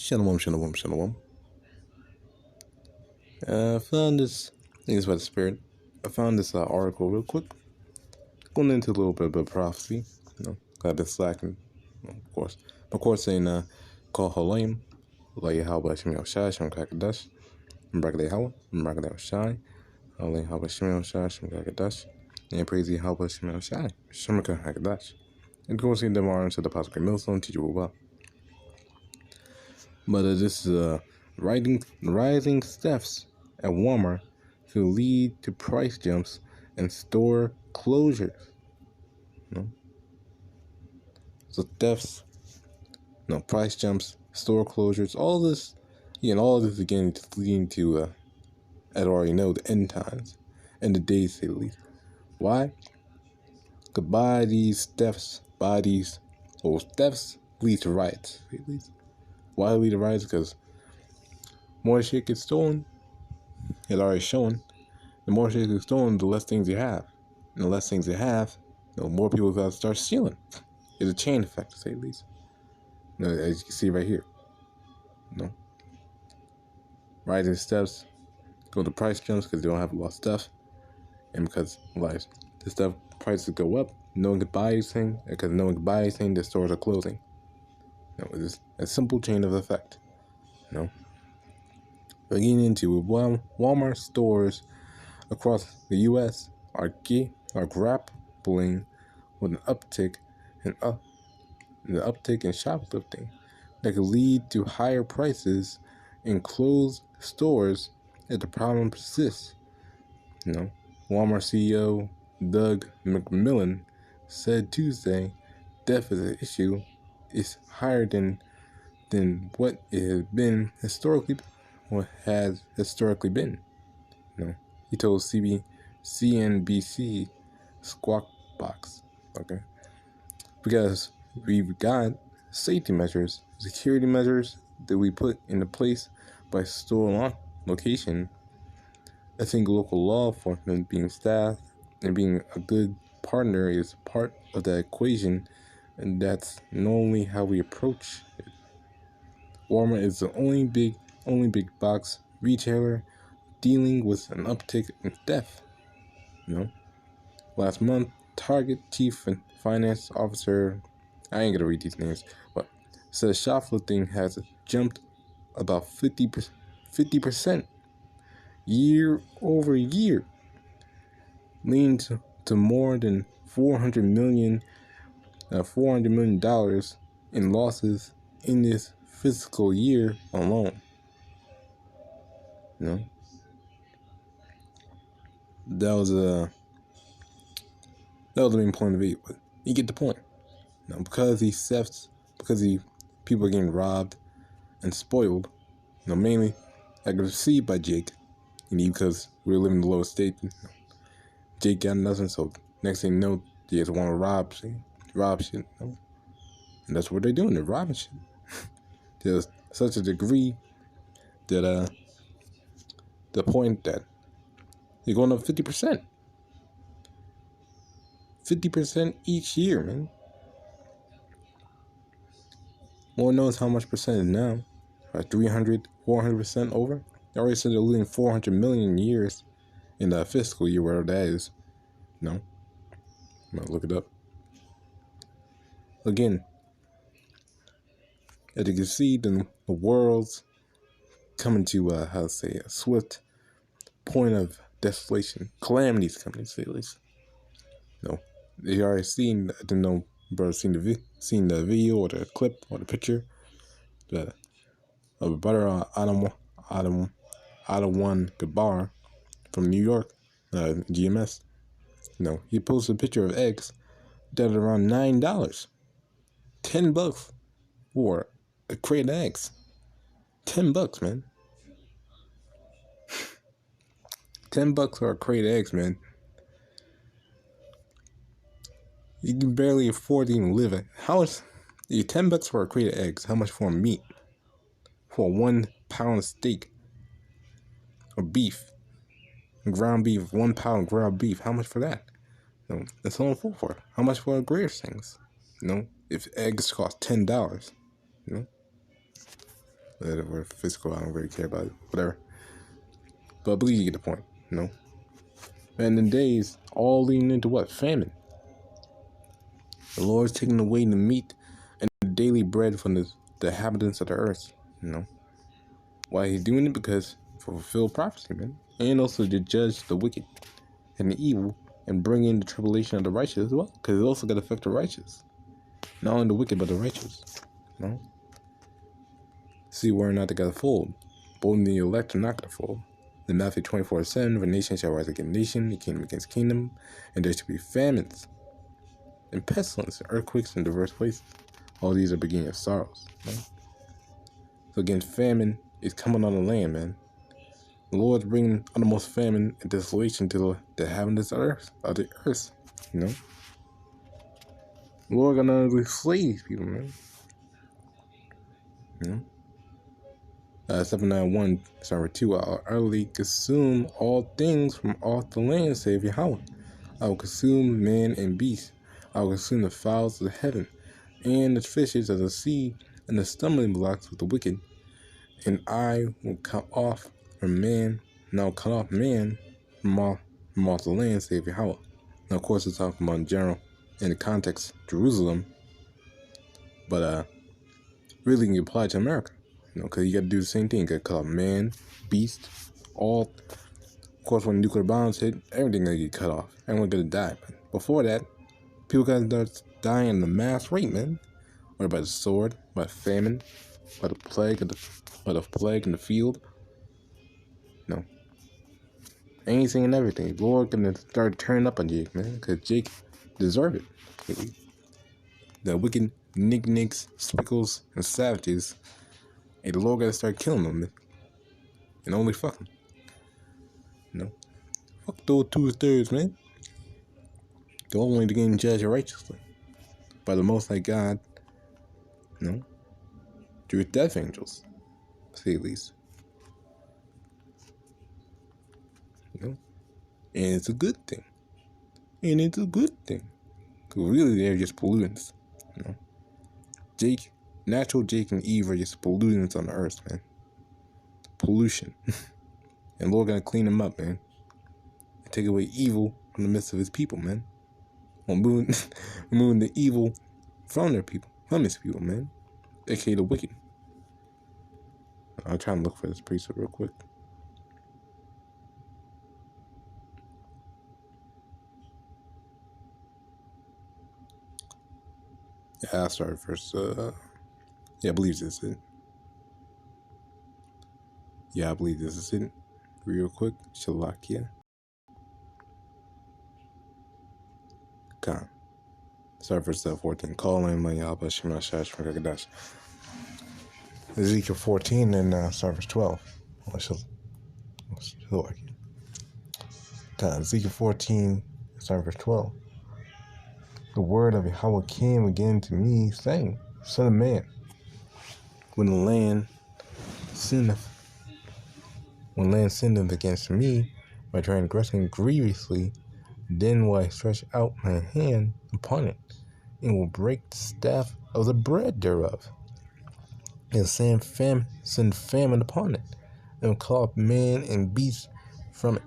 Shalom, shalom, shalom. I found this, I think it's by the Spirit. I found this article real quick. Going into a little bit of prophecy. I've been slacking, of course. Of course, saying, call HALAHYAM. YAHAWASHI, QADASH. YAHAWAH, YAHAWASHI. QADASH. And praise YAHAWASHI. QADASH. And go see them are into the Apostle Millstone, teacher well. But this is rising thefts at Walmart could lead to price jumps and store closures. So thefts, price jumps, store closures, all this, all this again is leading to, I already know, the end times and the days, say the least. Why? Because by these thefts, thefts lead to riots, say the least. Why lead to riots? Because more shit gets stolen. It's already shown. The more shit gets stolen, the less things you have. And the less things you have, the more people got to start stealing. It's a chain effect, to say the least. As you can see right here. Rising steps go to price jumps because they don't have a lot of stuff. And because the stuff prices go up, no one can buy anything. And because no one can buy anything, the stores are closing. It's a simple chain of effect. We're getting into Walmart stores across the U.S. are grappling with an uptick in shoplifting that could lead to higher prices in closed stores if the problem persists. Walmart CEO Doug McMillon said Tuesday, "Theft as an issue is higher than what it has been historically." What has historically been. He told CNBC Squawk Box, because we've got safety measures, security measures that we put into place by store location. I think local law enforcement being staffed and being a good partner is part of that equation, and that's normally how we approach it. Walmart is the only big box retailer dealing with an uptick in theft. Last month, Target Chief Finance Officer, I ain't gonna read these names, but said shoplifting has jumped about 50% year over year, leading to more than $400 million in losses in this fiscal year alone. That was the main point of it, but you get the point. Because these thefts, people are getting robbed and spoiled. Mainly, I could see by Jake, because we're living in the lowest state. Jake got nothing, so next thing you know, they just want to rob shit. And that's what they're doing. They're robbing shit. There's such a degree that the point that they're going up 50%. 50% each year, man. Lord knows how much percentage now. 300, 400% over. They already said they're losing 400 million years in the fiscal year, whatever that is. I'm gonna look it up. Again, as you can see, the world's coming to a swift point of desolation. Calamities coming, to say the least. They already seen. I don't know, brother, seen the video or the clip or the picture. Of brother Adam Gabar from New York, GMS. He posted a picture of eggs that are around $9, $10 for a crate of eggs. $10, man. $10 for a crate of eggs, man. You can barely afford to even live it. How much? $10 for a crate of eggs. How much for meat? For 1 pound steak or beef, ground beef, 1 pound ground beef. How much for that? That's all for. How much for the greatest things? If eggs cost $10, Or physical, I don't really care about it. Whatever. But I believe you get the point, you know? And in days, all leading into what? Famine. The Lord's taking away the meat and the daily bread from the inhabitants of the earth, you know? Why he's doing it? Because for fulfill prophecy, man. And also to judge the wicked and the evil and bring in the tribulation of the righteous as well. Because it's also going to affect the righteous. Not only the wicked, but the righteous, you know? See whether or not they got to fold. Both the elect are not going to fold. In Matthew 24:7, the nation shall rise against nation, the kingdom against kingdom, and there shall be famines and pestilence, and earthquakes in diverse places. All these are beginning of sorrows. Right? So again, famine is coming on the land, man. The Lord's bringing uttermost famine and desolation to the inhabitants of the earth, you know. The Lord gonna slay these people, man. You know. 791, Psalm 2, I'll utterly consume all things from off the land, save Yahawah. I will consume man and beast. I will consume the fowls of the heaven, and the fishes of the sea, and the stumbling blocks of the wicked. And I will cut off from man, now cut off man from off the land, save Yahawah. Now, of course, it's talking about in general, in the context, Jerusalem, but really can apply to America. You know, because you got to do the same thing. You got to cut off man, beast, all. Of course, when nuclear bombs hit, everything going to get cut off. Everyone's going to die. But before that, people got to start dying in the mass rate, man. Or by the sword, by famine, by the plague, in the field. No. Anything and everything. Lord going to start turning up on Jake, man. Because Jake deserve it. Really. The wicked nicknicks, spickles, and savages. Hey, the Lord got to start killing them, man. And only fuck them. You know? Fuck those 2/3, man. They're only to gain judged righteously. By the Most High God, you know? Through death angels, to say at least. You know? And it's a good thing. Because really, they're just pollutants. You know? Natural Jake and Eve are just pollutants on the earth, man. Pollution. And Lord gotta clean them up, man. And take away evil from the midst of his people, man. Removing the evil from his people, man. AKA the wicked. I'll try and look for this precept real quick. Yeah, I'll start first. I believe this is it. Yeah, I believe this is it. Real quick. HALAHYAM. Come. Start verse 14. Call in YAHAWASHI QADASH. Ezekiel 14 and start verse 12. Ezekiel 14, start verse 12. The word of Yahawah came again to me, saying, Son of man, when land sinneth against me by transgressing grievously, then will I stretch out my hand upon it, and will break the staff of the bread thereof, and send famine upon it, and will cut off man and beast from it.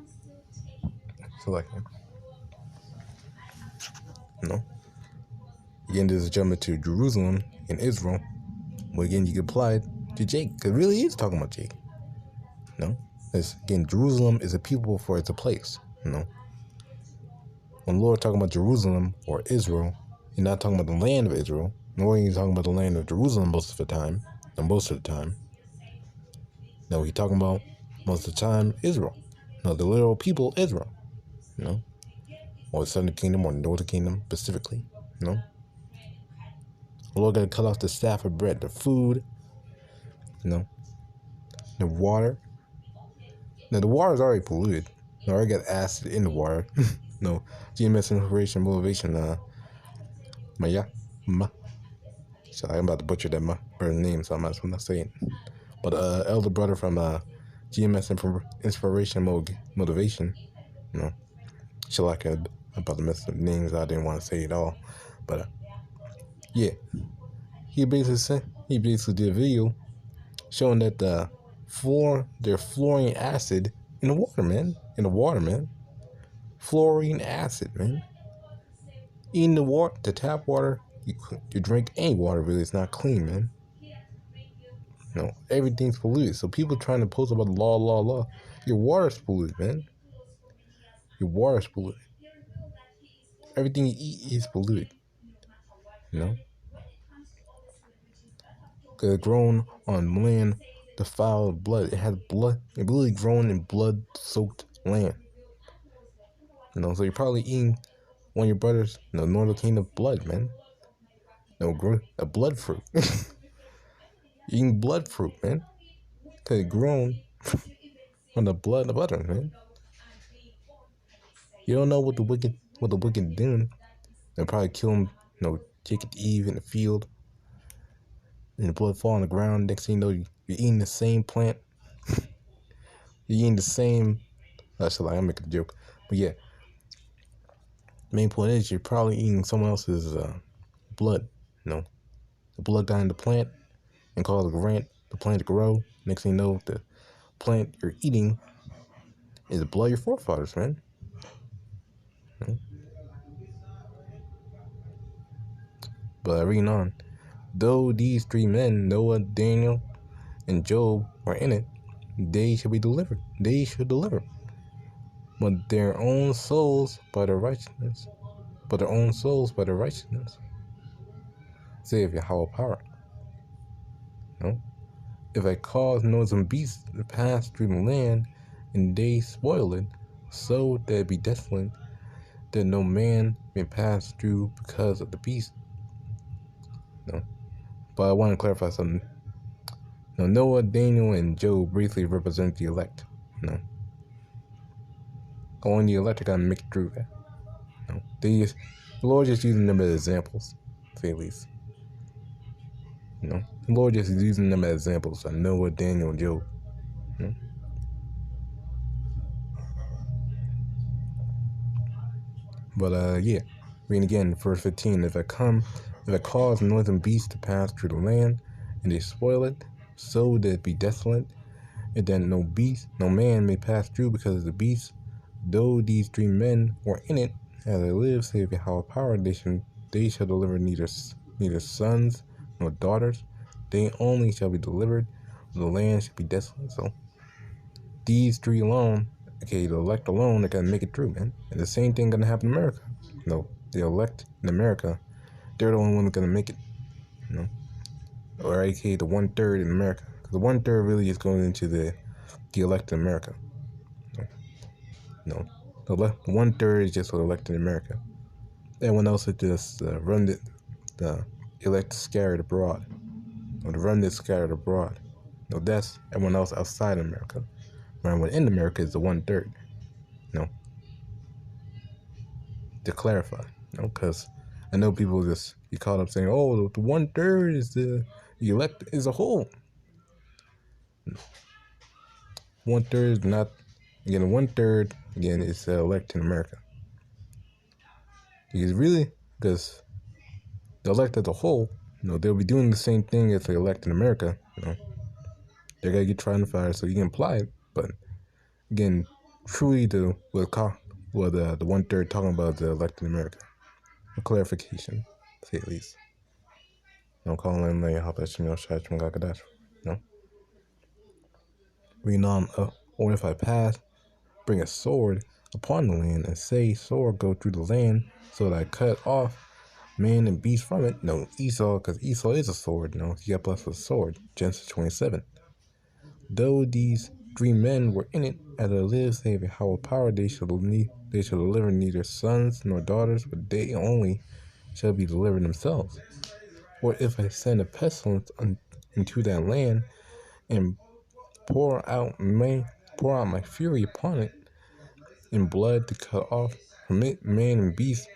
So like, no. Again, this is jumping to Jerusalem and Israel. But again, you can apply it to Jake, because it really is talking about Jake. No? Because again, Jerusalem is a people before it's a place. No? When the Lord talking about Jerusalem or Israel, you're not talking about the land of Israel, nor are you talking about the land of Jerusalem most of the time. No, he's talking about most of the time Israel. No, the literal people Israel. You know? Or the southern kingdom or the northern kingdom specifically. You know? The Lord gonna cut off the staff of bread, the food, you know, the water. Now the water is already polluted. I already got acid in the water. No, GMS inspiration motivation. So I'm about to butcher that brother's name, so I might as well not say it. But elder brother from GMS inspiration motivation. You know, I'm about to mess up names I didn't want to say at all, but yeah. He basically did a video showing that there's fluorine acid in the water, man. Fluorine acid, man. Eating the tap water, you drink any water, really, it's not clean, man. Everything's polluted. So people trying to post about the law. Your water's polluted, man. Your water's polluted. Everything you eat is polluted. Because it's grown on land defiled with blood. It has blood. It really grown in blood-soaked land. So you're probably eating one of your brother's, Northern Kingdom blood, man. A blood fruit. Eating blood fruit, man. Because it's grown on the blood of others, man. You don't know what the wicked doing. They'll probably kill him, Jacob Eve in the field. And the blood fall on the ground. Next thing you know, you're eating the same plant. You're eating the same. I'm making a joke. But yeah. The main point is you're probably eating someone else's blood. The blood got in the plant and caused the plant to grow. Next thing you know, the plant you're eating is the blood of your forefathers, man. But reading on. Though these three men, Noah, Daniel, and Job, were in it, they shall be delivered. They shall deliver. But their own souls by their righteousness. Save Yahawah power. If I cause noise and beasts to pass through the land, and they spoil it, so that it be desolate, that no man may pass through because of the beast. But I want to clarify something. Noah, Daniel, and Job briefly represent the elect. Only the elect are gonna make it through that. The Lord just using them as examples, to say the least. The Lord just is using them as examples. Noah, Daniel, and Job. But yeah, reading again, verse 15. If I cause northern beasts to pass through the land, and they spoil it, so that it be desolate, and that no man may pass through because of the beast, though these three men were in it, as I live, save Yahawah power, they shall deliver neither sons nor daughters, they only shall be delivered, the land shall be desolate. So these three alone, the elect alone, are gonna make it through, man. And the same thing gonna happen in America. The elect in America, they're the only ones gonna make it. Or aka the 1/3 in America. Because the 1/3 really is going into the elect in America. The 1/3 is just what elected in America. Everyone else is just the elect scattered abroad. Or the remnant scattered abroad. That's everyone else outside of America. Everyone in America is the 1/3. To clarify. Because I know people just get caught up saying, oh, the 1/3 is the elect as a whole. 1/3 is not, again, 1/3, again, is the elect in America. Because the elect as a whole, they'll be doing the same thing as the elect in America. They're going to get tried and fired, so you can apply it. But again, truly the 1/3 talking about the elect in America. A clarification, to say at least. Calling them HALAHYAM, QADASH. Reading on, or if I pass, bring a sword upon the land, and say, sword go through the land, so that I cut off man and beast from it. Esau, because Esau is a sword. He got blessed with a sword. Genesis 27. Though these three men were in it, as I live, save Yahawah power, they shall deliver neither sons nor daughters, but they only shall be delivered themselves. Or if I send a pestilence into that land, and pour out my fury upon it, in blood to cut off from it man and beast,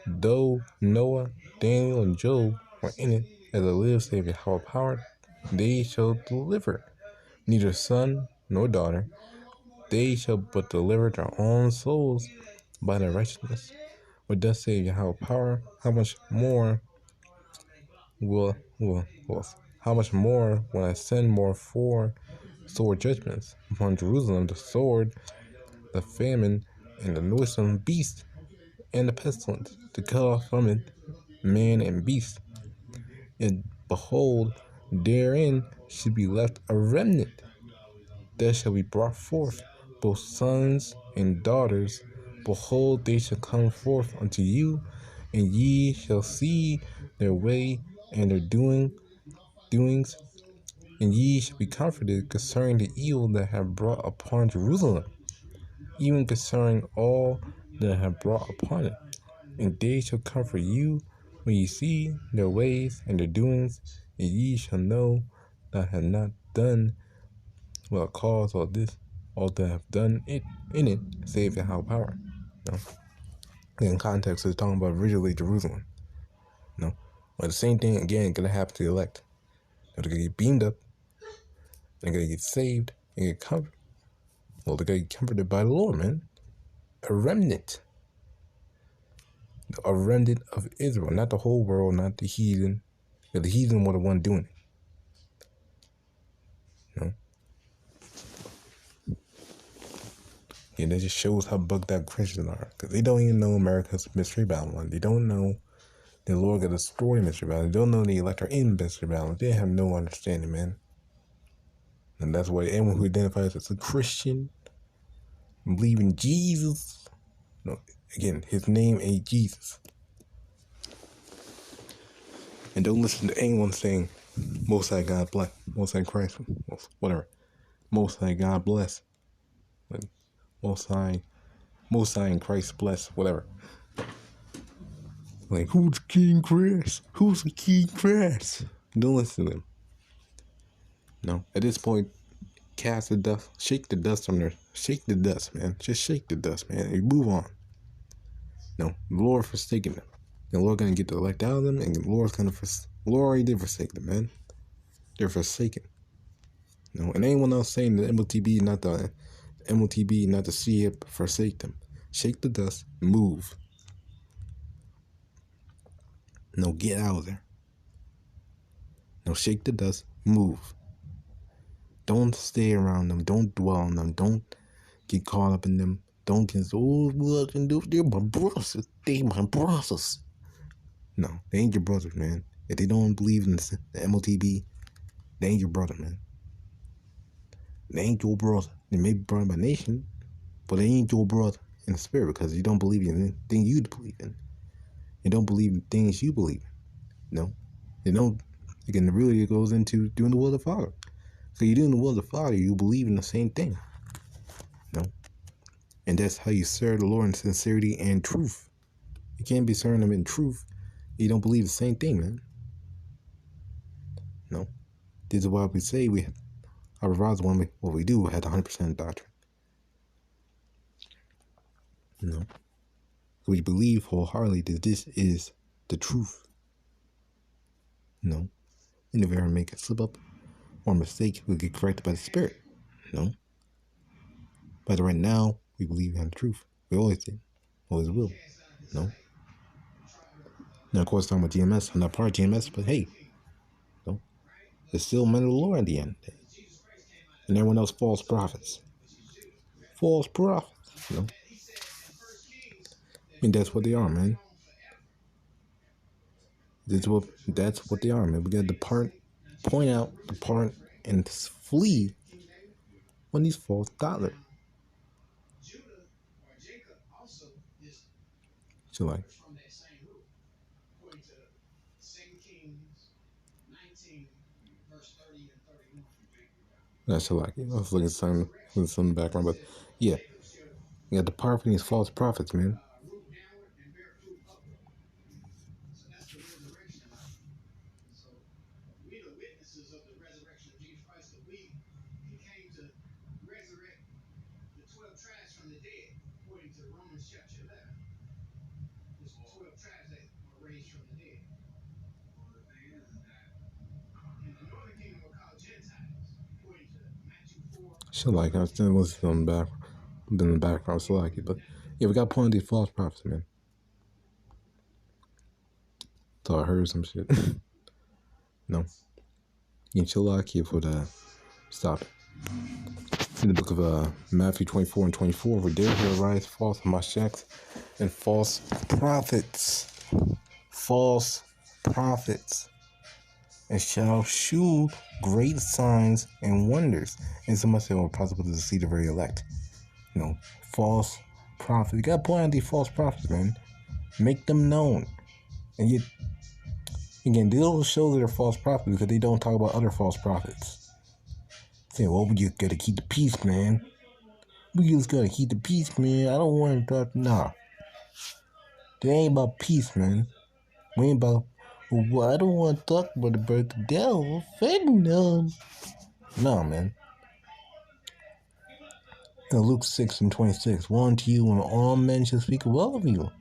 though Noah, Daniel, and Job were in it, as I live, save Yahawah power, they shall deliver neither son nor daughter, they shall but deliver their own souls by their righteousness. But thus save Yahawah power, how much more will how much more when I send more four sword judgments upon Jerusalem, the sword, the famine, and the noisome beast, and the pestilence, to cut off from it man and beast. And behold, therein should be left a remnant, that shall be brought forth, both sons and daughters. Behold, they shall come forth unto you, and ye shall see their way and their doings, and ye shall be comforted concerning the evil that have brought upon Jerusalem, even concerning all that have brought upon it. And they shall comfort you when ye see their ways and their doings, and ye shall know that I have not done what cause all that have done it in it, save Yahawah power. No. In context, it's talking about originally Jerusalem. No. But the same thing again gonna happen to the elect. They're gonna get beamed up, they're gonna get saved, and get comforted. Well, they're gonna get comforted by the Lord, man. A remnant. A remnant of Israel, not the whole world, not the heathen. The heathen were the one doing it. No. And that just shows how bugged out Christians are. Because they don't even know America's mystery Babylon. They don't know the Lord got destroyed mystery Babylon. They don't know the elect are in mystery Babylon. They have no understanding, man. And that's why anyone who identifies as a Christian, believe in Jesus. No, again, his name ain't Jesus. And don't listen to anyone saying, Most High God bless, Most High Christ, whatever. Most High God bless. Most High in Christ bless, whatever. Like, who's King Chris? Who's the King Chris? Don't listen to them. No, at this point, cast the dust, shake the dust from there. Shake the dust, man. Just shake the dust, man. And move on. No, the Lord forsaken them. The Lord gonna get the elect out of them, and the Lord's gonna Lord already did forsake them, man. They're forsaken. No, and anyone else saying the MOTB, not the see it, forsake them. Shake the dust, move. No, get out of there. No, shake the dust, move. Don't stay around them. Don't dwell on them. Don't get caught up in them. Don't get, what I can do? They're my brothers. They my brothers. No, they ain't your brothers, man. If they don't believe in the MOTB, they ain't your brother, man. They ain't your brother. They may be brother by nation, but they ain't your brother in the spirit because you don't believe in the thing you believe in. You don't believe in things you believe in. No. You don't. Again, really it goes into doing the will of the Father. So you're doing the will of the Father, you believe in the same thing. No. And that's how you serve the Lord in sincerity and truth. You can't be serving him in truth. You don't believe the same thing, man. No. This is why we say our regards when what we do had 100% doctrine. No. We believe wholeheartedly that this is the truth. No. We never ever make a slip up or mistake, we'll get corrected by the Spirit. No. But right now, we believe in the truth. We always did. Always will. No. Now, of course, talking about GMS. I'm not part of GMS, but hey. No. It's still men of the Lord at the end. And everyone else false prophets. False prophets. No. I mean, that's what they are, man. That's what they are, man. We gotta point out, depart, and flee when these false doctrines. So like, that's so like, I was looking at some in the background, but yeah, you got depart from these false prophets, man. So like, I was still listening in the background, so like it, but yeah, we got to point these false prophets, man. So I heard some shit. No. in HALAHYAM for the stop. In the book of Matthew 24 and 24, for there shall arise false mashaks and false prophets, and shall shew great signs and wonders. And some must say, well, possible to deceive the very elect. False prophets. You gotta point out these false prophets, man. Make them known. And yet, again, they don't show that they're false prophets because they don't talk about other false prophets. Say, well, we just gotta keep the peace, man. We just gotta keep the peace, man. I don't want to talk. Nah. They ain't about peace, man. We ain't about, well, I don't want to talk about the devil. Offending them. No, man. Luke 6 and 26. Woe unto you when all men shall speak well of you.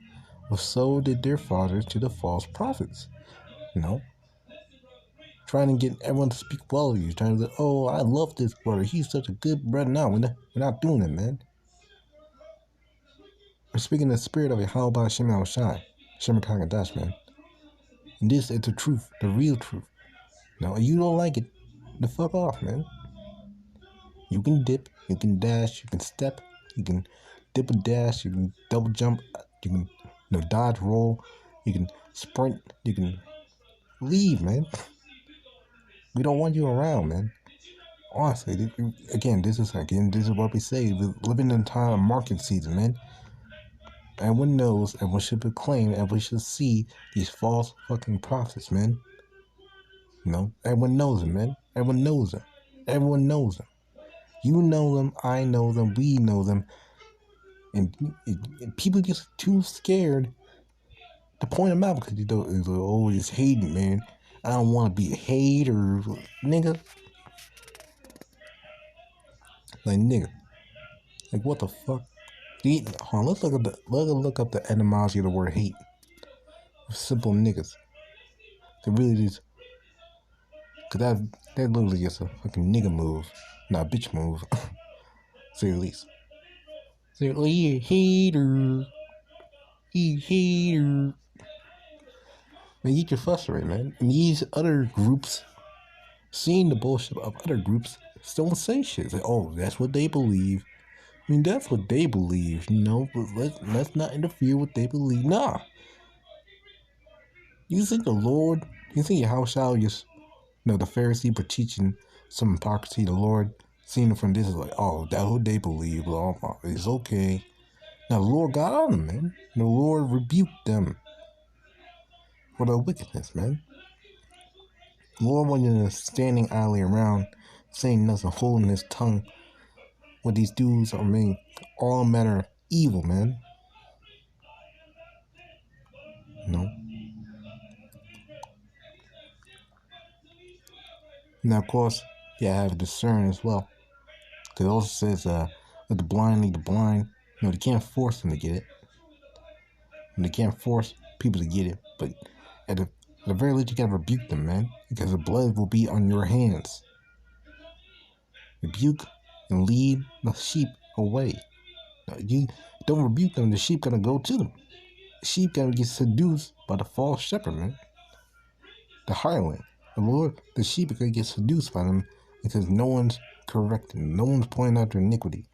For so did their fathers to the false prophets. Trying to get everyone to speak well of you. Trying to say, oh, I love this brother. He's such a good brother. No, we're not doing it, man. We're speaking the spirit of YAHAWAH BAHASHAM QADASH, man. And this is the truth, the real truth. Now, if you don't like it, the fuck off, man. You can dip, you can dash, you can step, you can dip and dash, you can double jump, you can dodge, roll, you can sprint, you can leave, man. We don't want you around, man. Honestly, this is what we say. We're living in a time of market season, man. Everyone knows, everyone should proclaim, everyone should see these false fucking prophets, man. Everyone knows them, man. Everyone knows them. Everyone knows them. You know them, I know them, we know them. And people just too scared to point them out because they're always hating, man. I don't want to be a hater, nigga. Like, nigga. Like, what the fuck? Hold on, let's look up the etymology of the word hate. Simple niggas. They really just, cause that literally just a fucking nigga move, not a bitch move. Say at least. Say, oh, you hater. You hater. Man, you get frustrated, man. And these other groups, seeing the bullshit of other groups, still don't say shit. It's like, oh, that's what they believe. I mean, that's what they believe, but let's not interfere with what they believe. Nah. You think Yahawashi just, the Pharisee for teaching some hypocrisy, the Lord seeing it from this is like, oh, that's what they believe, blah, blah, it's okay. Now, the Lord got on them, man. The Lord rebuked them for their wickedness, man. The Lord wasn't just standing idly around, saying nothing, holding his tongue. What these dudes are made all manner of evil, man. Now, of course, I have discern as well. Because it also says, let the blind lead the blind. They can't force them to get it. And they can't force people to get it. But at the very least, you gotta rebuke them, man. Because the blood will be on your hands. Rebuke and lead the sheep away. Now, you don't rebuke them, the sheep gonna go to them. The sheep gonna get seduced by the false shepherd, man. The hireling. The sheep are gonna get seduced by them because no one's correcting them. No one's pointing out their iniquity.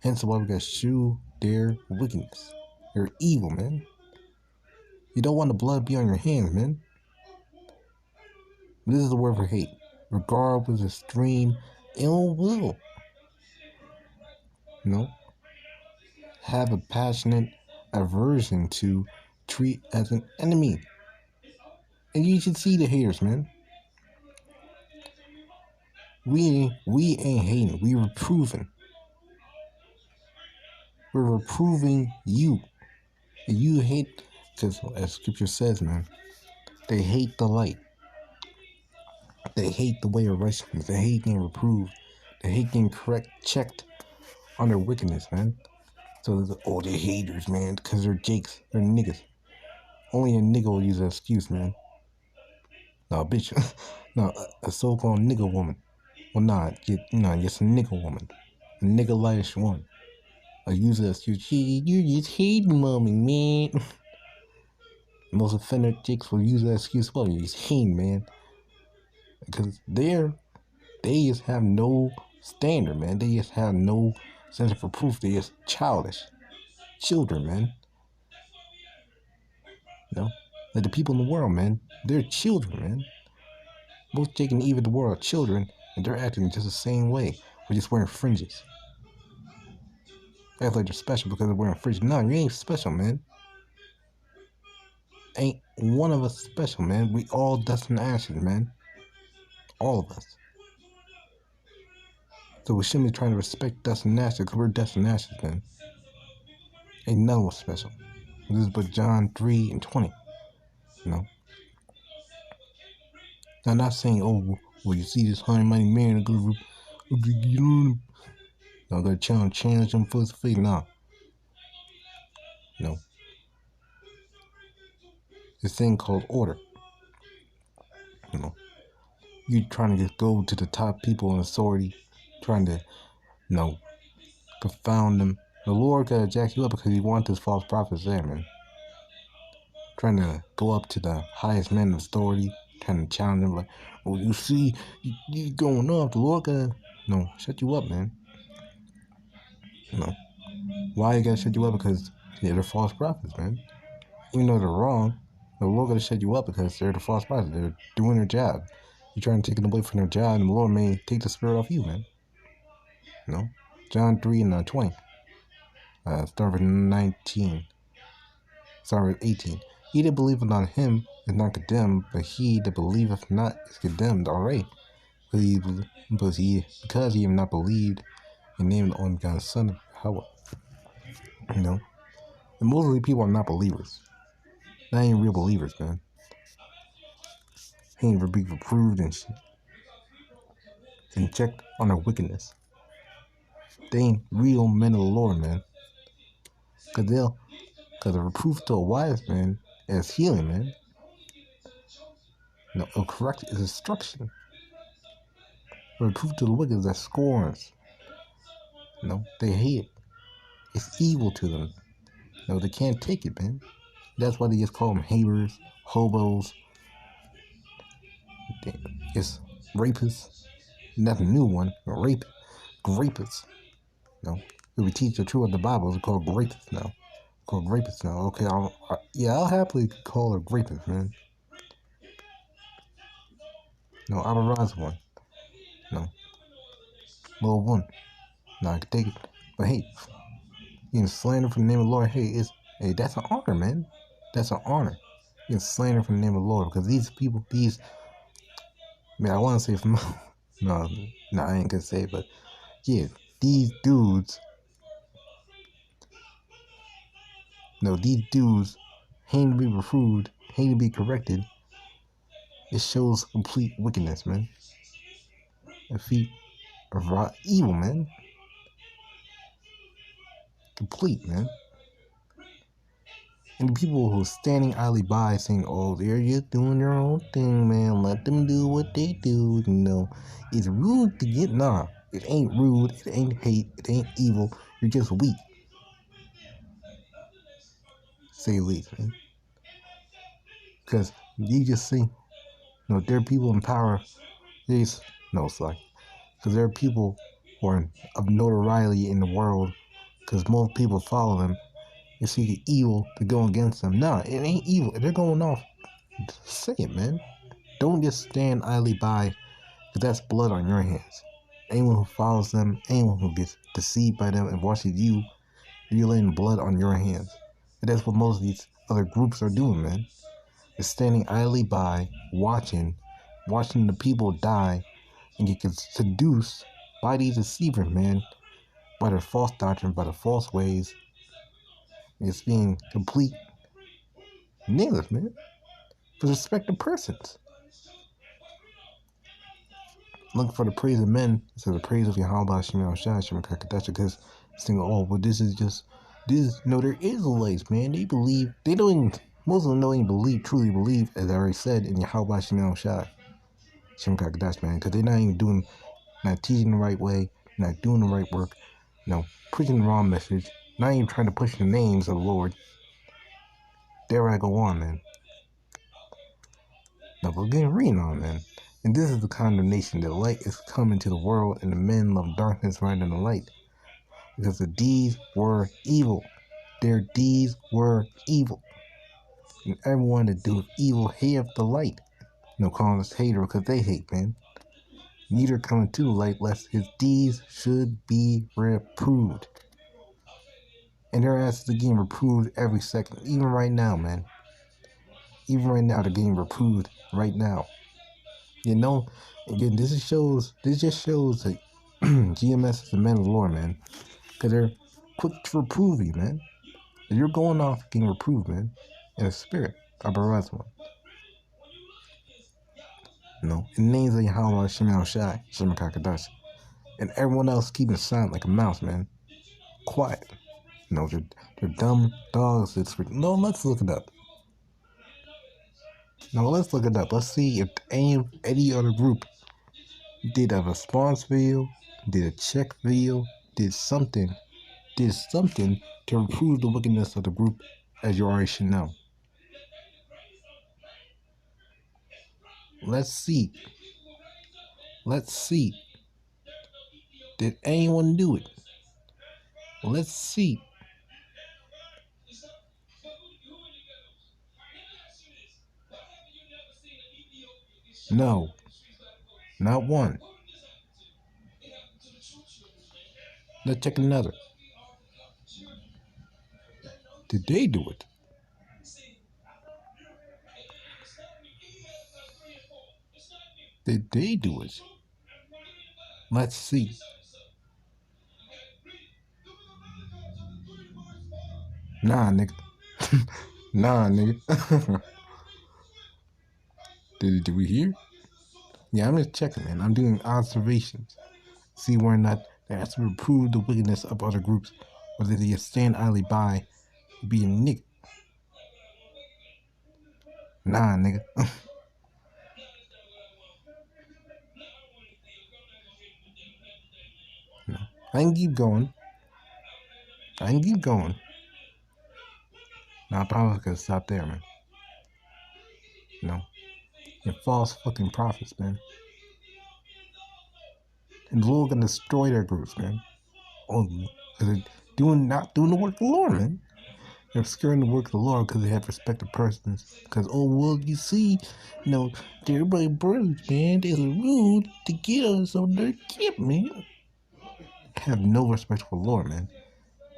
Hence why we gotta shew their wickedness. They're evil, man. You don't want the blood to be on your hands, man. This is the word for hate. Regard with extreme ill will. Have a passionate aversion to, treat as an enemy. And you should see the haters, man. We ain't hating. We reproving. We're reproving you. And you hate, because as scripture says, man, they hate the light. They hate the way of righteousness. They hate being reproved. They hate getting checked on their wickedness, man. So they're haters, man, because they're jakes. They're niggas. Only a nigga will use that excuse, man. No, bitch. No, a so-called nigga woman. Well, just a nigga woman. A nigga-lish one. I use that excuse. You just hate mommy, man. Most offended chicks will use that excuse. Well, you just hate, man. Because they just have no standard, man. They just have no sense of proof. They just childish. Children, man. You know? Like the people in the world, man. They're children, man. Both Jake and Eve of the world are children, and they're acting just the same way. We're just wearing fringes. Act like they're special because they're wearing fringes. No, you ain't special, man. Ain't one of us special, man. We all dust and ashes, man. All of us. So we shouldn't be trying to respect dust and ashes because we're dust and ashes, man. Ain't none of us special. This is but John 3 and 20. You know? Now, I'm not saying, oh, well, you see this high mighty man, I'm gonna get on him. I'm gonna challenge him for his faith. Nah. No. This thing called order. You know? You trying to just go to the top people in authority, trying to, confound them. The Lord gotta jack you up because he wants his false prophets there, man. Trying to go up to the highest man of authority, trying to challenge them like, oh, you see, you going up. The Lord gotta, shut you up, man. Why you gotta shut you up? Because they're false prophets, man. Even though they're wrong, the Lord gotta shut you up because they're the false prophets. They're doing their job. You're trying to take them away from their job, and the Lord may take the spirit off you, man. John 3 and 20. Start with 19. Start with 18. He that believeth on him is not condemned, but he that believeth not is condemned already. Because he have not believed in the name of the only God's Son, Yahawah. And most of the people are not believers. They ain't real believers, man. They ain't be reproved and checked on their wickedness. They ain't real men of the Lord, man. Because a reproof to a wise man is healing, man. A correct is instruction. A reproof to the wicked is that scorns. They hate it. It's evil to them. They can't take it, man. That's why they just call them haters, hobos. It's rapists. And that's a new one. Rapists. If we teach the truth of the Bible, it's called rapists now. Okay, I'll happily call her rapist, man. I'll rise one. Little one. I can take it. But hey, you can slander from the name of the Lord. Hey, that's an honor, man. That's an honor. You can slander from the name of the Lord because these people, I want to say from, no, I ain't gonna say it, but yeah, these dudes, hate to be reproved, hate to be corrected. It shows complete wickedness, man. The feet of evil, man. Complete, man. And the people who are standing idly by saying, oh, they're just doing their own thing, man. Let them do what they do. It's rude to get, it ain't rude. It ain't hate. It ain't evil. You're just weak. Say the least, man. Because you just see, there are people in power. Because there are people who are of notoriety in the world. Because most people follow them. You see the evil to go against them. It ain't evil. They're going off. Say it, man. Don't just stand idly by, because that's blood on your hands. Anyone who follows them, anyone who gets deceived by them and watches you're laying blood on your hands. And that's what most of these other groups are doing, man. They're standing idly by, watching the people die and get seduced by these deceivers, man. By their false doctrine, by their false ways. It's being complete nameless, man. For respected persons. Looking for the praise of men instead of the praise of YAHAWASHI, because they're Israelites, man. Most of them don't even truly believe, as I already said, in YAHAWASHI, man, because they're not teaching the right way, not doing the right work, preaching the wrong message, not even trying to push the names of the Lord. There I go on, man. But getting reading on, man. And this is the condemnation. The light is coming to the world, and the men love darkness rather than the light, because the deeds were evil. Their deeds were evil. And everyone that doeth evil hateth the light. Calling us hater because they hate, man. Neither coming to the light lest his deeds should be reproved. And their asses are getting reproved every second. Even right now, man. Even right now, they're getting reproved right now. Again, this just shows that GMS is the man of the Lord, man. Because they're quick to reprove you, man. If you're going off getting reproved, man, in the spirit of Barazwan. In the names of YAHAWASHI, YAHAWASHI, and everyone else keeping silent like a mouse, man. Quiet. They're dumb dogs. Let's look it up. Let's look it up. Let's see if any other group did a response video, did a check video, did something to reprove the wickedness of the group, as you already should know. Let's see. Did anyone do it? Let's see. No. Not one. Let's check another. Did they do it? Did they do it? Let's see. Nah, nigga. Nah, nigga. Did we hear? Yeah, I'm just checking, man. I'm doing observations. See whether or not they have to reprove the wickedness of other groups, whether they just stand idly by being nigga. Nah, nigga. No. I can keep going. Nah, I probably could stop there, man. You're false fucking prophets, man. And the Lord gonna destroy their groups, man. Only because they're not doing the work of the Lord, man. They're obscuring the work of the Lord because they have respected persons. Because, you see, they're my brothers, man. They're rude to get us on their kip, man. Have no respect for the Lord, man.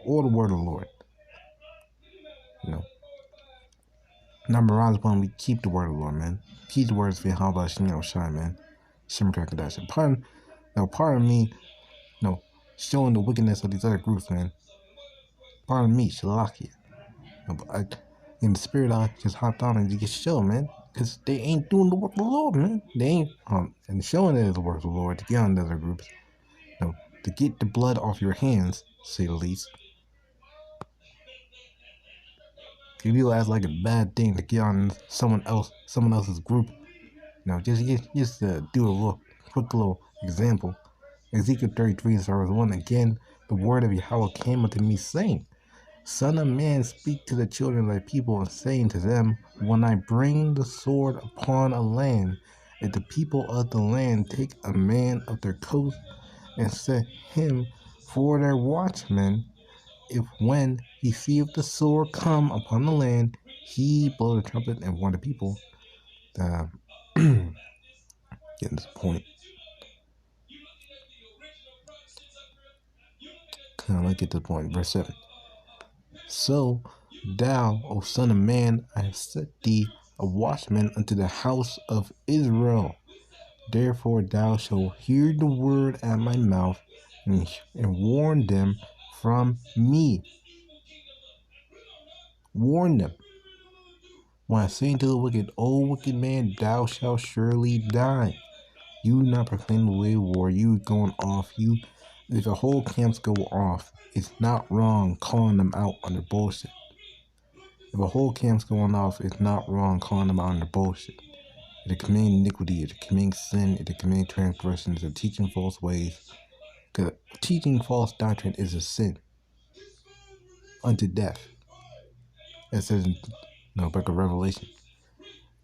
Or the word of the Lord. Number one, we keep the word of the Lord, man. Keep the words of YAHAWASHI, man. QADASH. Pardon me, showing the wickedness of these other groups, man. Pardon me, HALAHYAM. In the spirit, I just hopped on and just show, man. Because they ain't doing the work of the Lord, man. They ain't, and showing it as the work of the Lord to get on the other groups. To get the blood off your hands, say the least. People act like a bad thing to get on someone else's group. Just do a quick little example. Ezekiel 33, verse 1. Again, the word of Yahweh came unto me, saying, Son of man, speak to the children of thy people, and saying to them, when I bring the sword upon a land, if the people of the land take a man of their coast, and set him for their watchman, if when he seeth the sword come upon the land, he blow the trumpet and warn the people. Getting to the point. Let's get to the point. Verse 7. So thou, O son of man, I have set thee a watchman unto the house of Israel. Therefore thou shalt hear the word at my mouth, and warn them from me. Warn them. When I say to the wicked, O wicked man, thou shalt surely die. You not proclaim the way of war. You going off. If the whole camps go off, it's not wrong calling them out on their bullshit. If a whole camp's going off, it's not wrong calling them out on their bullshit. If they're committing iniquity, if they're committing sin, if they're committing transgression, if they're teaching false ways. Because teaching false doctrine is a sin unto death. It says in the book of Revelation,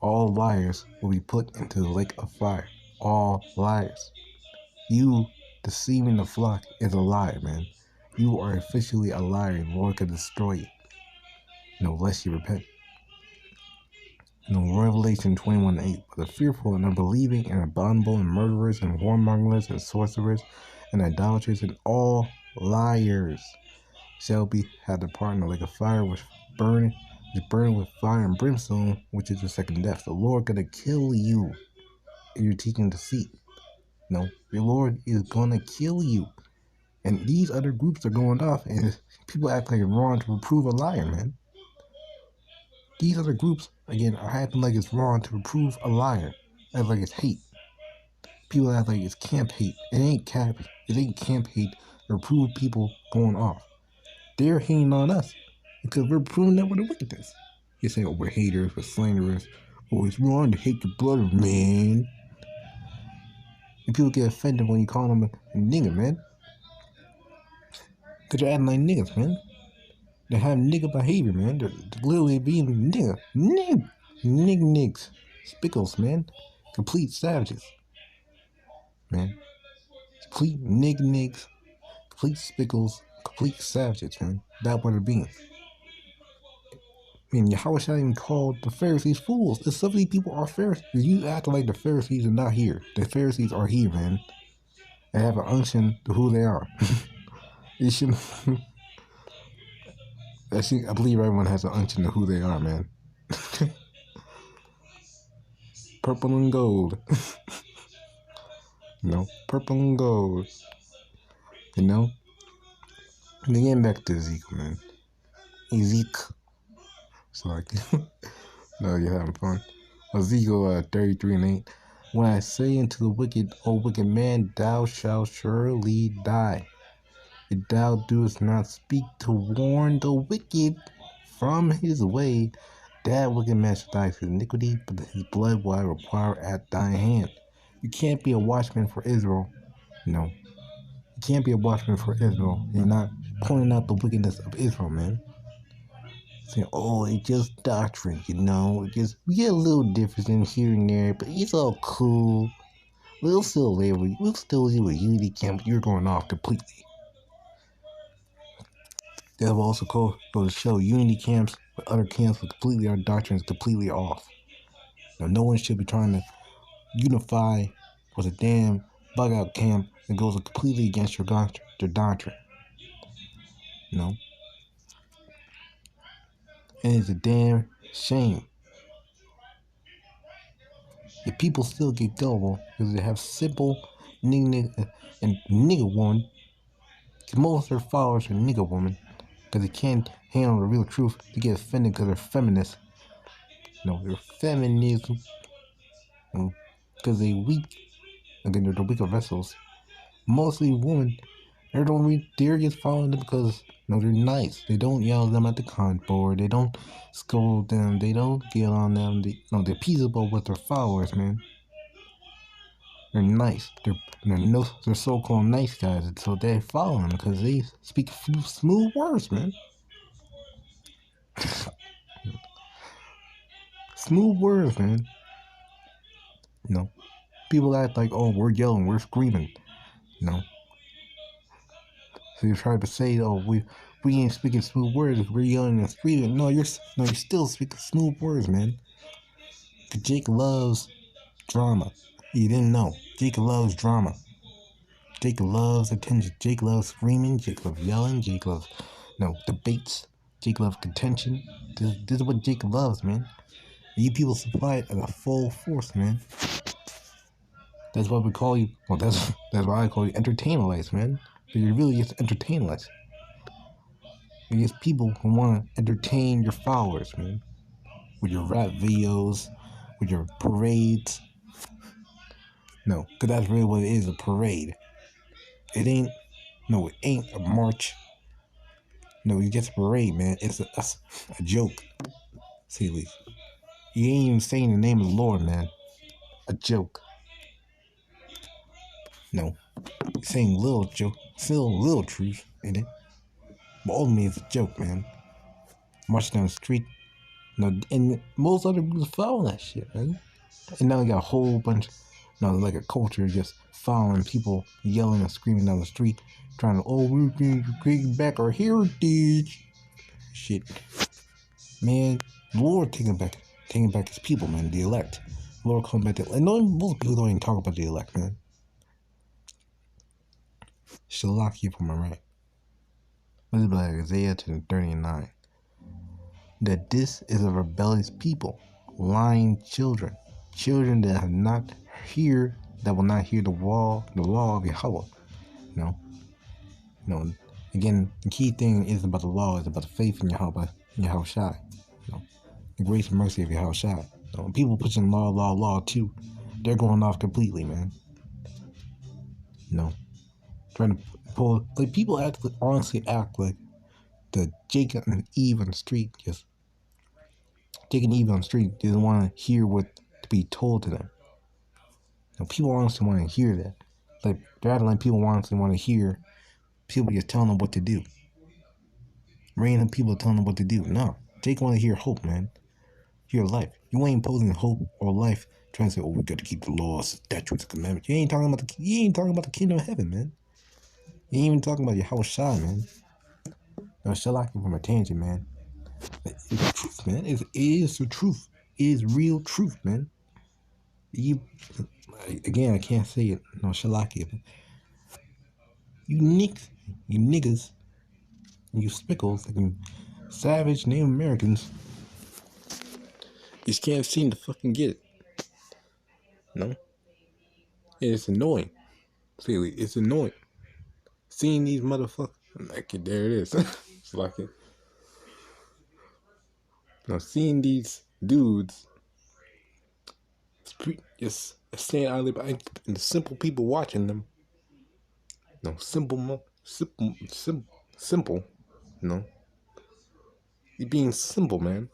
all liars will be put into the lake of fire. all liars. You deceiving the flock is a liar, man. You are officially a liar, and the Lord could destroy you. Lest you repent. Revelation 21:8. But the fearful and unbelieving and abominable and murderers and whoremongers and sorcerers and idolaters and all liars shall be had to part in the lake of fire which burn with fire and brimstone, which is the second death. The Lord gonna kill you if you're teaching deceit. The Lord is gonna kill you. And these other groups are going off, and people act like it's wrong to reprove a liar, man. These other groups, again, are acting like it's wrong to reprove a liar. Act like it's hate. People act like it's camp hate. It ain't camp hate to reprove people going off. They're hating on us because we're proving that we're the wickedness. You say, oh, we're haters, we're slanderers. Oh, it's wrong to hate your brother, man. And people get offended when you call them a nigga, man. Because they're acting like niggas, man. They have nigga behavior, man. They're literally being nigga. Niggas. Spickles, man. Complete savages. Man. Complete niggas. Complete spickles. Complete savages, man. That's what they're being. YAHAWASHI even called the Pharisees fools. And some of these people are Pharisees. You act like the Pharisees are not here. The Pharisees are here, man. They have an unction to who they are. You should... I believe everyone has an unction to who they are, man. Purple and gold. Purple and gold. And getting back to Ezekiel, man. So you're having fun. Ezekiel 33:8. When I say unto the wicked, O wicked man, thou shalt surely die. If thou doest not speak to warn the wicked from his way, that wicked man shall die for his iniquity, but his blood will I require at thy hand. You can't be a watchman for Israel. You can't be a watchman for Israel. You're not pointing out the wickedness of Israel, man. Saying, oh, it's just doctrine, we get a little difference in here and there, but it's all cool. We'll still live with you. We'll still do a unity camp. You're going off completely. That will also go to show unity camps with other camps with completely our doctrines completely off. No one should be trying to unify with a damn bug out camp that goes completely against your doctrine. And it's a damn shame. If people still get gullible because they have simple nigga and nigga woman, because most of their followers are nigga women, because they can't handle the real truth, they get offended because they're feminists. They're feminism. Because they weak. Again, they're the weaker vessels. Mostly women, they're just following them because they're nice. They don't yell at them at the conch board. They don't scold them. They don't get on them. They're peaceable with their followers, man. They're nice. They're so-called nice guys, and so they follow them because they speak smooth words, man. Smooth words, man. People act like, oh, we're yelling, we're screaming. So you try to say, oh, we ain't speaking smooth words, we're yelling and screaming. No, you're still speaking smooth words, man. Jake loves drama. You didn't know. Jake loves drama. Jake loves attention. Jake loves screaming. Jake loves yelling. Jake loves debates. Jake loves contention. This is what Jake loves, man. You people supply it at a full force, man. That's why we call you. Well, that's why I call you entertainerites, man. But you're really just entertainerites. You're just people who want to entertain your followers, man. With your rap videos, with your parades. No, because that's really what it is, a parade. It ain't a march. No, you get a parade, man. It's a joke. See, Lee. You ain't even saying the name of the Lord, man. A joke. No. You're saying little joke. Still little truth in it. But ultimately, it's a joke, man. March down the street. And most other groups follow that shit, man. And now we got a whole bunch. like a culture just following people yelling and screaming down the street, trying to, oh, we're taking back our heritage. Shit. Man, the Lord taking back his people, man, the elect. The Lord coming back and most people don't even talk about the elect, man. Shalakia for my right. This is like Isaiah 30:9. That this is a rebellious people, lying children that will not hear the law of Yahweh. Again, the key thing isn't about the law, it's about the faith in Yahawashi. The grace and mercy of Yahawashi. When people pushing law too, they're going off completely, man. Trying to pull, like, people honestly act like the Jacob and Eve on the street, just Jacob and Eve on the street didn't want to hear what to be told to them. People honestly want to hear that. Like, they're acting like people honestly want to hear people just telling them what to do. Random people telling them what to do. No. Jake want to hear hope, man. Hear life. You ain't imposing hope or life trying to say, oh, we got to keep the laws, statutes, commandments. You ain't talking about the kingdom of heaven, man. You ain't even talking about your house shy, man. No, Shalaki from a tangent, man. It's the truth, man. It is the truth. It is real truth, man. Again, I can't say it. No, Shalaki. You niggas, you spickles, like you savage Native Americans, you just can't seem to fucking get it. No? It's annoying. Clearly, it's annoying. Seeing these motherfuckers, like, there it is. It's like it. Seeing these dudes just staying idly by, and the simple people watching them. Simple. You're being simple, man.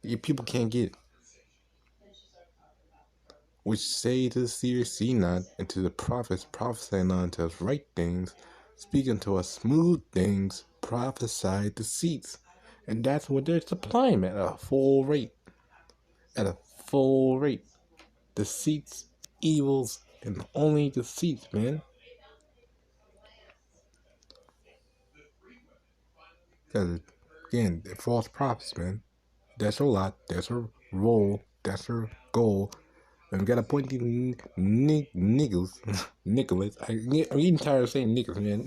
Your people can't get it. Which say to the seer, see not, and to the prophets, prophesy not unto us right things, speak unto us smooth things, prophesy deceits. And that's what they're supplying at a full rate. Deceits, evils, and only deceits, man. Because, again, they're false prophets, man. That's her lot, that's her role, that's her goal. And we gotta point these niggas, Nicholas. I'm getting tired of saying niggas, man.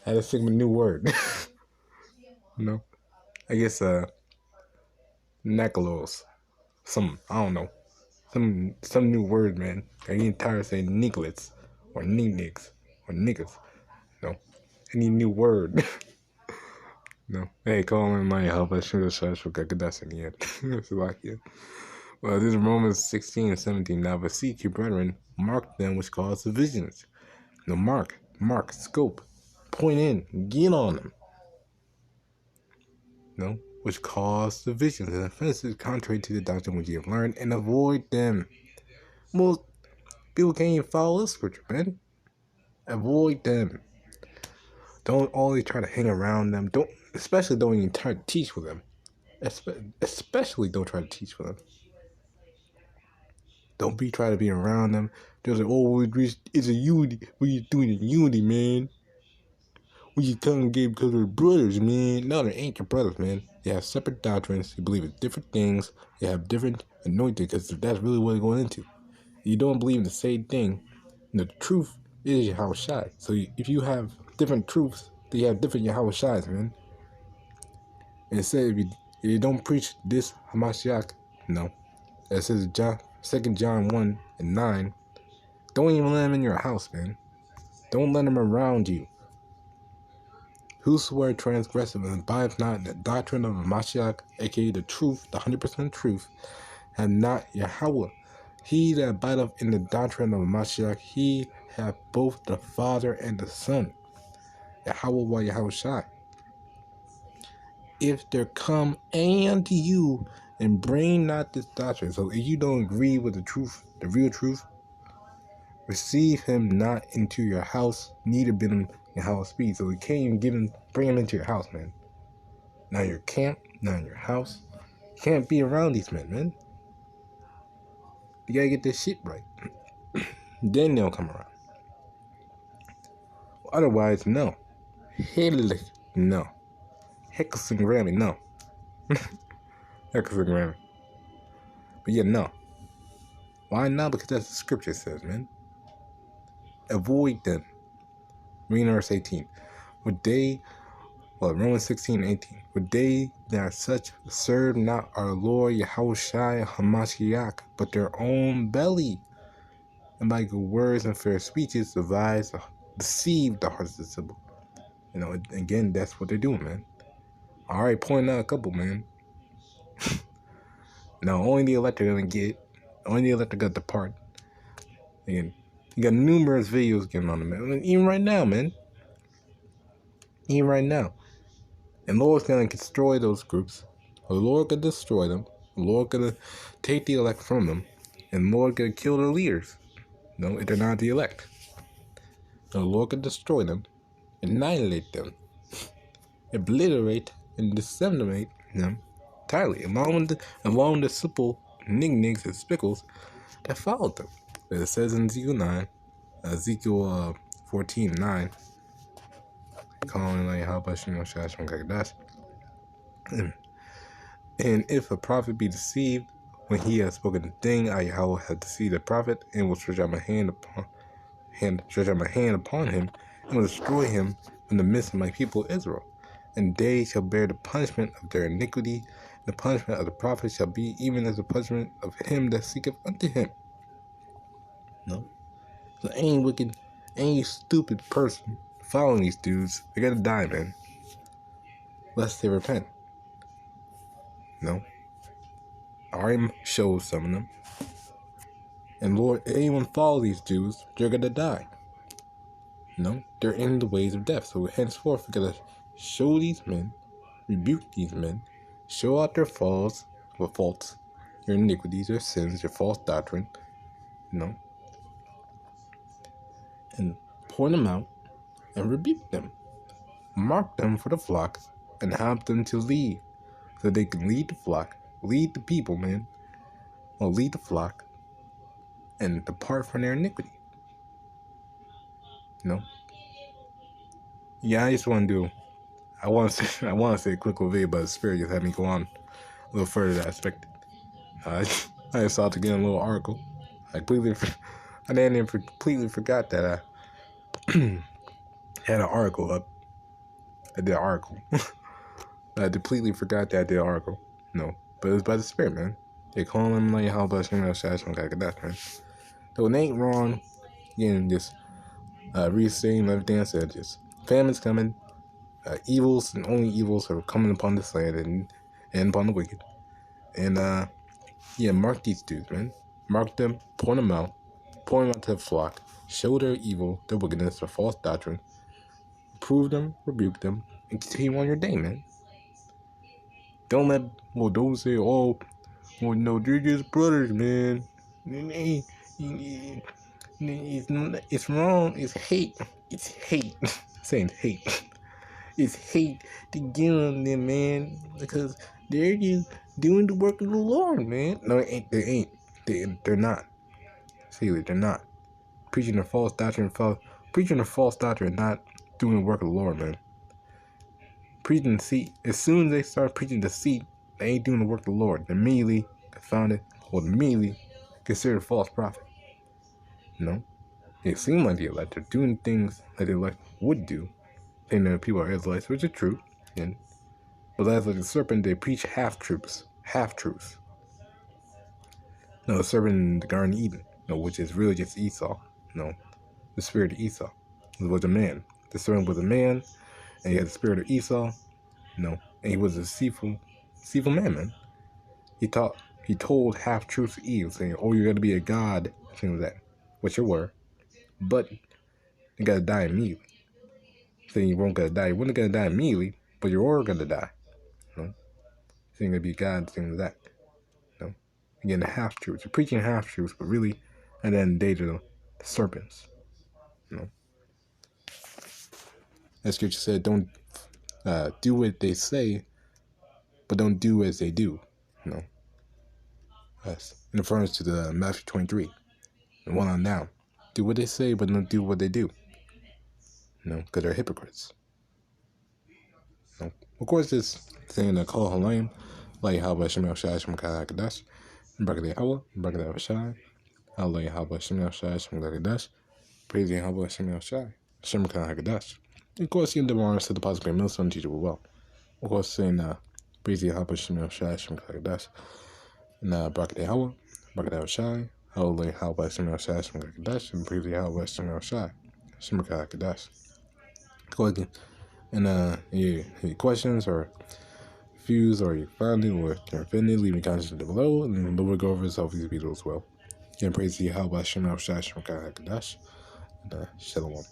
I had to think of a new word. I guess, Nakalos. I don't know. Some new word, man. I'm getting tired of saying Nicholas, or niggas, or niggas. Any new word. Hey, call me my help. I should have QADASH again. It's like it. Well, this is Romans 16:17. Now, beseech you, brethren, mark them which cause divisions. Mark, scope, point in, get on them. Which cause divisions and offenses contrary to the doctrine which you have learned, and avoid them. Most people can't even follow this scripture, man. Avoid them. Don't always try to hang around them. Especially don't even try to teach with them. Especially don't try to teach with them. Don't try to be around them. They're like, oh, it's a unity. What are you doing in unity, man? We just congregate because we're brothers, man. No, they ain't your brothers, man. They have separate doctrines. You believe in different things. You have different anointing, because that's really what you're going into. You don't believe in the same thing. The truth is Yahawashi. So if you have different truths, then you have different Yahawashis, man. And it says if you don't preach this Hamashiach, it says 2 John 1:9. Don't even let them in your house, man. Don't let them around you. Whosoever transgresseth and abideth not in the doctrine of the Mashiach, aka the truth, the 100% truth, have not Yahawah. He that abideth in the doctrine of the Mashiach, he hath both the Father and the Son. Yahawah Yahawashi. If there come any unto you and bring not this doctrine, so if you don't agree with the truth, the real truth, receive him not into your house, neither bid him in house speed. So you can't even bring him into your house, man. Not in your camp, not in your house. You can't be around these men, man. You gotta get this shit right. Then they'll come around. Otherwise, no. Hell no. Heckles and Grammy, no. Heckles and Grammy. But yeah, no. Why not? Because that's what the scripture says, man. Avoid them. Read verse 18. Romans 16:18. Would they that are such serve not our Lord YAHAWASHI HaMashiach, but their own belly, and by good words and fair speeches deceive the hearts of the simple. You know, again, that's what they're doing, man. I already pointed out a couple, man. Now, only the elect are gonna get, only the elect are gonna depart. Again, you got numerous videos getting on them, man. Even right now, man. Even right now. And the Lord's gonna destroy those groups. The Lord gonna destroy them. The Lord gonna take the elect from them. And the Lord gonna kill their leaders. No, if they're not the elect. The Lord gonna destroy them, annihilate them, obliterate and disseminate them entirely, along with the simple nignigs and spickles that followed them. But it says in Ezekiel 14:9, calling like HALAHYAM QADASH. And if a prophet be deceived, when he has spoken a thing, I Yahweh have deceived the prophet, and will stretch out my hand upon him, and will destroy him from the midst of my people Israel. And they shall bear the punishment of their iniquity. The punishment of the prophet shall be even as the punishment of him that seeketh unto him. No, so any wicked, any stupid person following these dudes, they're gonna die, man, lest they repent. No, I already showed some of them. And Lord, anyone follow these Jews, they're gonna die. No, they're in the ways of death. So henceforth, we're gonna show these men, rebuke these men, show out their faults, their iniquities, their sins, their false doctrine, and point them out and rebuke them. Mark them for the flock and help them to lead, so they can lead the flock, lead the people, man, or lead the flock, and depart from their iniquity. Yeah, I just want to do. I want to say a quick little video, but the Spirit just had me go on a little further than I expected. I just saw to get a little article. I completely forgot that I had an article up. I did an article. I completely forgot that I did an article. No, but it was by the Spirit, man. They call him like how about QADASH, man. So it ain't wrong. Again, just re-saying everything I said. Just famine's coming. Evils and only evils are coming upon this land and upon the wicked. And yeah, mark these dudes, man. Mark them, point them out to the flock, show their evil, their wickedness, their false doctrine, prove them, rebuke them, and continue on your day, man. Don't say, oh, well, no, they're just brothers, man. It's wrong. It's hate. It's hate. Saying hate. It's hate to get on them, man, because they're just doing the work of the Lord, man. No, they ain't. They're not. Seriously, they're not. Preaching a false doctrine, not doing the work of the Lord, man. Preaching deceit. As soon as they start preaching deceit, they ain't doing the work of the Lord. They're immediately confounded, or immediately considered a false prophet. It seems like the elect are doing things that the elect would do, saying that people are Israelites, which is true. But as like the serpent, they preach half-truths. The serpent in the Garden of Eden, which is really just Esau. The spirit of Esau was a man. The serpent was a man, and he had the spirit of Esau. And he was a deceitful man. He told half-truths to Eve, saying, "Oh, you're gonna be a god," things like that, which you were, but you gotta die immediately. Saying you weren't gonna die. You weren't gonna die immediately, but you were gonna die. Saying you're gonna be God, things like that. Again, the half-truths. You're preaching half-truths, but really, at the end of the day, the serpents. As Scripture said, don't do what they say, but don't do as they do. in reference to the Matthew 23, and one on down. Do what they say, but don't do what they do. Because they're hypocrites. Of course, this saying that HALAHYAM, YAHAWASHI, QADASH, YAHAWAH, YAHAWASHI, HALAHYAM, praise YAHAWASHI, QADASH. Of course, you never to the possible millstone teacher well. Of course, saying praise YAHAWASHI, QADASH, and YAHAWAH, YAHAWASHI, HALAHYAM, and praise YAHAWASHI, QADAsh. Go again. And your questions or views or your finding or your opinion, leave in the comments below, and we'll go over some of these videos as well. Again, praise the YAHAWASHI, QADASH, and Shalom.